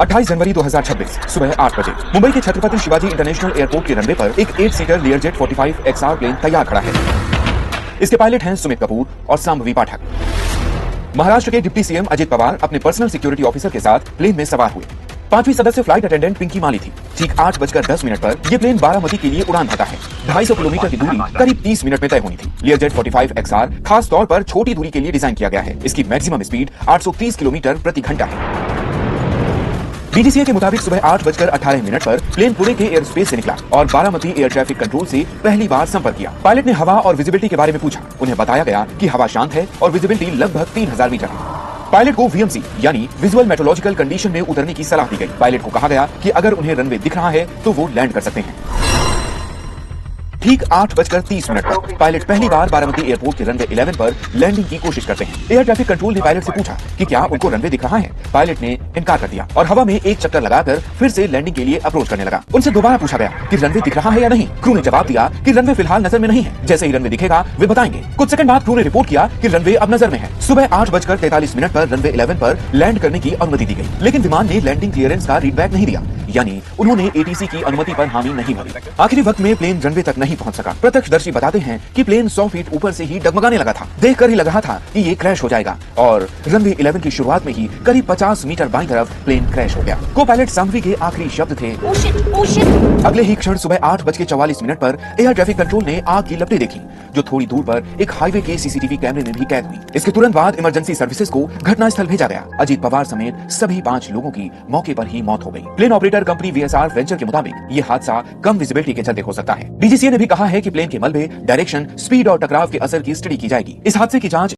28 जनवरी 2026 सुबह 8 बजे मुंबई के छत्रपति शिवाजी इंटरनेशनल एयरपोर्ट के रनवे पर एक 8 सीटर लेयरजेट 45 XR प्लेन तैयार खड़ा है। इसके पायलट हैं सुमित कपूर और सांभवी पाठक। महाराष्ट्र के डिप्टी सीएम अजित पवार अपने पर्सनल सिक्योरिटी ऑफिसर के साथ प्लेन में सवार हुए। 5वीं सदस्य फ्लाइट अटेंडेंट पिंकी माली थी। ठीक 8:10 पर यह प्लेन बारामती के लिए उड़ान भरता है। 250 किलोमीटर की दूरी करीब 30 मिनट में तय होनी थी। लेयरजेट 45 XR खास तौर पर छोटी दूरी के लिए डिजाइन किया गया है। इसकी मैक्सिमम स्पीड 830 किलोमीटर प्रति घंटा है। डीजीसीए के मुताबिक सुबह 8:18 पर प्लेन पुणे के एयर स्पेस से निकला और बारामती एयर ट्रैफिक कंट्रोल से पहली बार संपर्क किया। पायलट ने हवा और विजिबिलिटी के बारे में पूछा। उन्हें बताया गया कि हवा शांत है और विजिबिलिटी लगभग 3000 मीटर है। पायलट को VMC यानी विजुअल मेट्रोलॉजिकल कंडीशन में उतरने की सलाह दी गई। पायलट को कहा गया कि अगर उन्हें रनवे दिख रहा है तो वो लैंड कर सकते हैं। ठीक 8:30 पर पायलट पहली बार बारामती एयरपोर्ट के रनवे 11 पर लैंडिंग की कोशिश करते हैं। एयर ट्रैफिक कंट्रोल ने पायलट से पूछा कि क्या उनको रनवे दिख रहा है। पायलट ने इनकार कर दिया और हवा में एक चक्कर लगाकर फिर से लैंडिंग के लिए अप्रोच करने लगा। उनसे दोबारा पूछा गया कि रनवे दिख रहा है या नहीं। क्रू ने जवाब दिया कि रनवे फिलहाल नजर में नहीं है, जैसे ही रनवे दिखेगा वे बताएंगे। कुछ सेकंड बाद क्रू ने रिपोर्ट किया कि रनवे अब नजर में है। सुबह 8:43 पर रनवे 11 पर लैंड करने की अनुमति दी गई, लेकिन विमान ने लैंडिंग क्लियरेंस का रीडबैक नहीं दिया, यानी उन्होंने ATC की अनुमति पर हामी नहीं भरी। आखिरी वक्त में प्लेन रनवे तक नहीं पहुंच सका। प्रत्यक्षदर्शी बताते हैं कि प्लेन 100 फीट ऊपर से ही डगमगाने लगा था। देखकर ही लग रहा था कि ये क्रैश हो जाएगा और रनवे 11 की शुरुआत में ही करीब 50 मीटर बाईं तरफ प्लेन क्रैश हो गया। को पायलट सांभवी के आखिरी शब्द थे अगले ही क्षण सुबह 8:44 पर एयर ट्रैफिक कंट्रोल ने आग की लपटें देखी, जो थोड़ी दूर पर एक हाईवे के CCTV कैमरे में भी कैद हुई। इसके तुरंत बाद इमरजेंसी सर्विसेज को घटनास्थल भेजा गया। अजीत पवार समेत सभी 5 लोगों की मौके पर ही मौत हो गई। Plane operator company VSR venture के मुताबिक ये हादसा कम विजिबिलिटी के चलते हो सकता है। DGCA ने भी कहा है कि प्लेन के मलबे, डायरेक्शन, स्पीड और टकराव के असर की स्टडी की जाएगी। इस हादसे की जांच